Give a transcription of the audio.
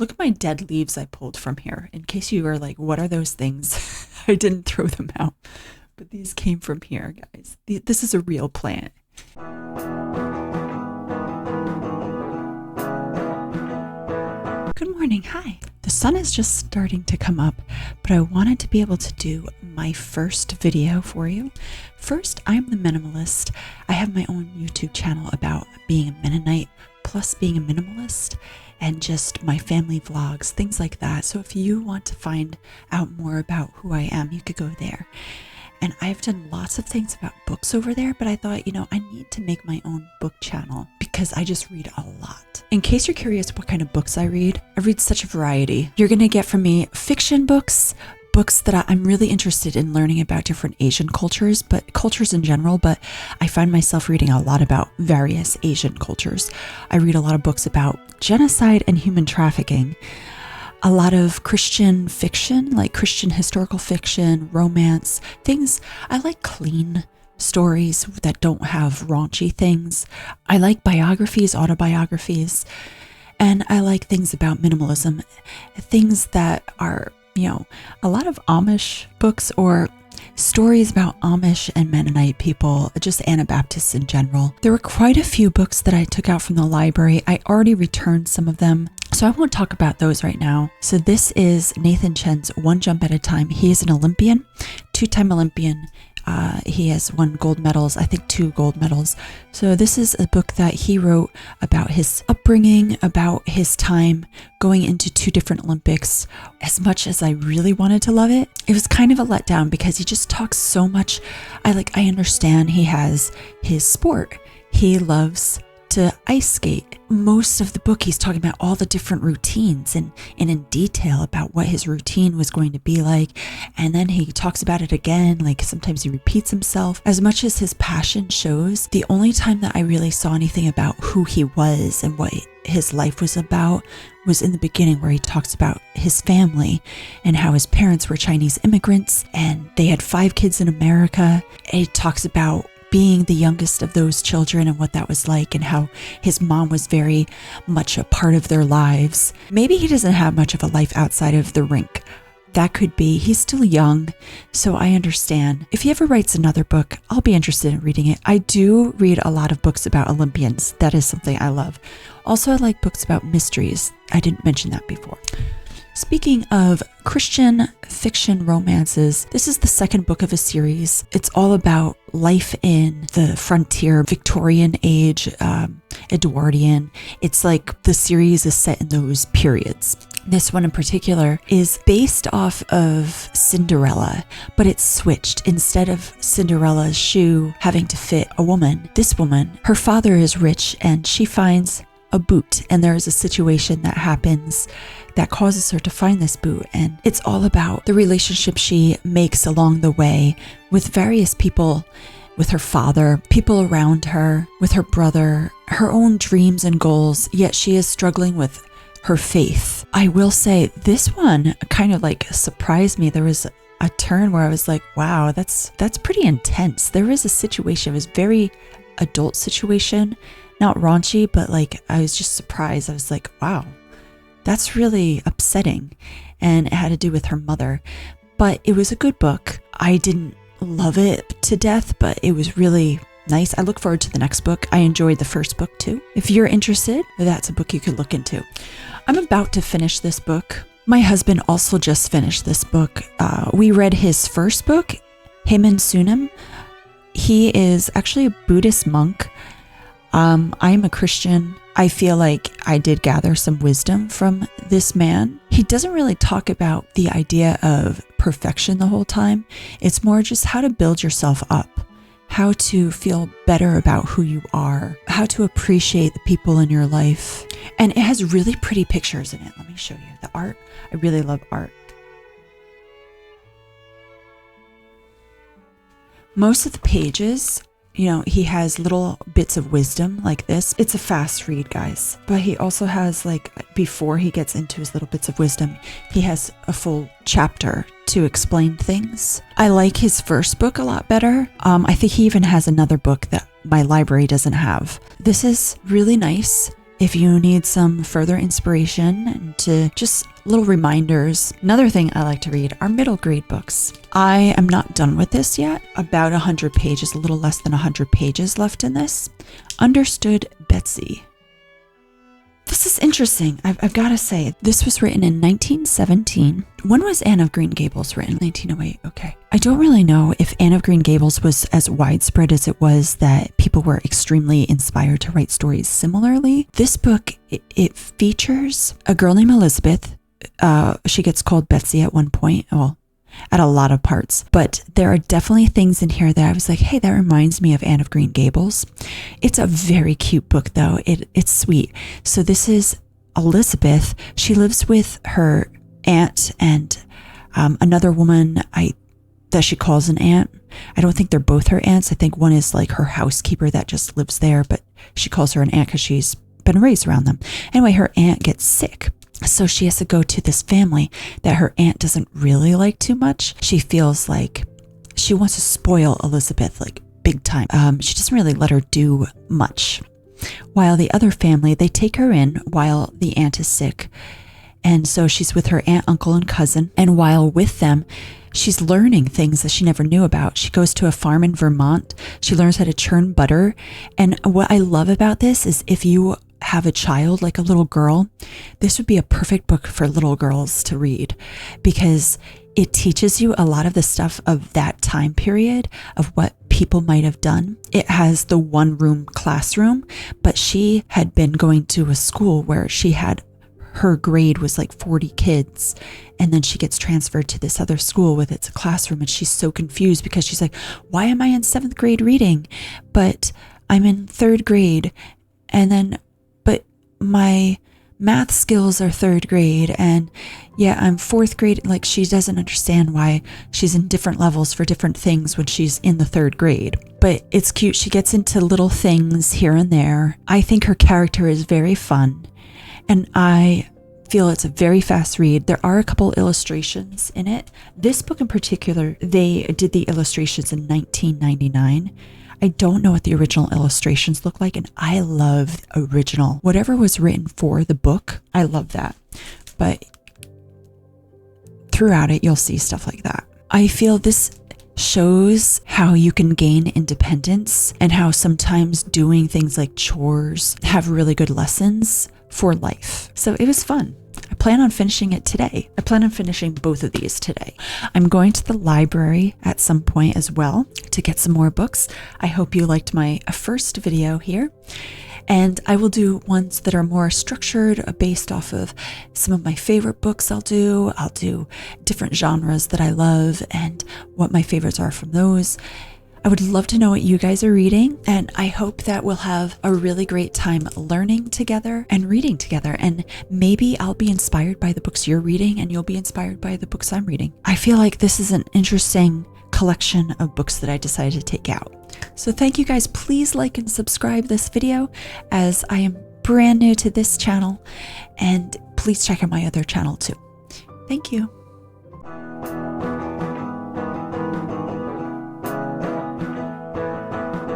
Look at my dead leaves I pulled from here. In case you were like, what are those things? I didn't throw them out. But these came from here, guys. This is a real plant. Good morning. Hi. The sun is just starting to come up, but I wanted to be able to do my first video for you. First, I'm the minimalist. I have my own YouTube channel about being a Mennonite plus being a minimalist and just my family vlogs, things like that. So if you want to find out more about who I am, you could go there. And I've done lots of things about books over there, but I thought, I need to make my own book channel because I just read a lot. In case you're curious what kind of books I read such a variety. You're going to get from me fiction books that I'm really interested in learning about different Asian cultures, but cultures in general, but I find myself reading a lot about various Asian cultures. I read a lot of books about genocide and human trafficking. A lot of Christian fiction, like Christian historical fiction, romance, things. I like clean stories that don't have raunchy things. I like biographies, autobiographies, and I like things about minimalism, things that are, a lot of Amish books or stories about Amish and Mennonite people, just Anabaptists in general. There were quite a few books that I took out from the library. I already returned some of them, so I won't talk about those right now. So this is Nathan Chen's One Jump at a Time. He is an Olympian, two-time Olympian. He has won gold medals, I think 2 gold medals. So this is a book that he wrote about his upbringing, about his time going into 2 different Olympics. As much as I really wanted to love it, it was kind of a letdown because he just talks so much. I understand he has his sport. He loves to ice skate. Most of the book he's talking about all the different routines and in detail about what his routine was going to be like, and then he talks about it again, like sometimes he repeats himself. As much as his passion shows, the only time that I really saw anything about who he was and what his life was about was in the beginning, where he talks about his family and how his parents were Chinese immigrants and they had 5 kids in America. And he talks about being the youngest of those children and what that was like, and how his mom was very much a part of their lives. Maybe he doesn't have much of a life outside of the rink. That could be. He's still young, so I understand. If he ever writes another book, I'll be interested in reading it. I do read a lot of books about Olympians. That is something I love. Also, I like books about mysteries. I didn't mention that before. Speaking of Christian fiction romances, this is the 2nd book of a series. It's all about life in the frontier, Victorian age, Edwardian. It's like the series is set in those periods. This one in particular is based off of Cinderella, but it's switched. Instead of Cinderella's shoe having to fit a woman, this woman, her father is rich and she finds a boot, and there is a situation that happens that causes her to find this boot, and it's all about the relationship she makes along the way with various people, with her father, people around her, with her brother, her own dreams and goals, yet she is struggling with her faith. I will say this one kind of surprised me. There was a turn where I was like, wow, that's pretty intense. There was a situation, it was very adult situation, not raunchy, but I was just surprised. I was like, wow, that's really upsetting. And it had to do with her mother. But it was a good book. I didn't love it to death, but it was really nice. I look forward to the next book. I enjoyed the first book too. If you're interested, that's a book you could look into. I'm about to finish this book. My husband also just finished this book. We read his first book, Him and Sunim. He is actually a Buddhist monk. I'm a Christian. I feel like I did gather some wisdom from this man. He doesn't really talk about the idea of perfection the whole time. It's more just how to build yourself up, how to feel better about who you are, how to appreciate the people in your life. And it has really pretty pictures in it. Let me show you the art. I really love art. Most of the pages, he has little bits of wisdom like this. It's a fast read, guys. But he also has, before he gets into his little bits of wisdom, he has a full chapter to explain things. I like his first book a lot better. I think he even has another book that my library doesn't have. This is really nice. if you need some further inspiration and to just little reminders. Another thing I like to read are middle grade books. I am not done with this yet. About 100 pages, a little less than 100 pages left in this. Understood Betsy. This is interesting. I've got to say, this was written in 1917. When was Anne of Green Gables written? 1908. Okay. I don't really know if Anne of Green Gables was as widespread as it was that people were extremely inspired to write stories similarly. This book, it features a girl named Elizabeth. She gets called Betsy at one point. Well, at a lot of parts, but there are definitely things in here that I was like, hey, that reminds me of Anne of Green Gables. It's a very cute book though. It's sweet. So this is Elizabeth. She lives with her aunt and another woman that she calls an aunt. I don't think they're both her aunts. I think one is like her housekeeper that just lives there, but she calls her an aunt because she's been raised around them. Anyway, her aunt gets sick. So she has to go to this family that her aunt doesn't really like too much. She feels like she wants to spoil Elizabeth like big time. She doesn't really let her do much. While the other family, they take her in while the aunt is sick. And so she's with her aunt, uncle, and cousin. And while with them, she's learning things that she never knew about. She goes to a farm in Vermont. She learns how to churn butter. And what I love about this is if you have a child, like a little girl, this would be a perfect book for little girls to read because it teaches you a lot of the stuff of that time period of what people might have done. It has the one room classroom, but she had been going to a school where her grade was like 40 kids. And then she gets transferred to this other school with its classroom. And she's so confused because she's like, why am I in 7th grade reading? But I'm in 3rd grade. And then my math skills are 3rd grade, and yeah, I'm 4th grade. Like, she doesn't understand why she's in different levels for different things when she's in the 3rd grade. But it's cute. She gets into little things here and there. I think her character is very fun, and I feel it's a very fast read. There are a couple illustrations in it. This book in particular, they did the illustrations in 1999. I don't know what the original illustrations look like, and I love original. Whatever was written for the book, I love that. But throughout it, you'll see stuff like that. I feel this shows how you can gain independence and how sometimes doing things like chores have really good lessons for life. So it was fun. I plan on finishing it today. I plan on finishing both of these today. I'm going to the library at some point as well to get some more books. I hope you liked my first video here. And I will do ones that are more structured based off of some of my favorite books I'll do different genres that I love and what my favorites are from those. I would love to know what you guys are reading, and I hope that we'll have a really great time learning together and reading together, and maybe I'll be inspired by the books you're reading and you'll be inspired by the books I'm reading. I feel like this is an interesting collection of books that I decided to take out. So thank you guys. Please like and subscribe this video as I am brand new to this channel, and please check out my other channel too. Thank you.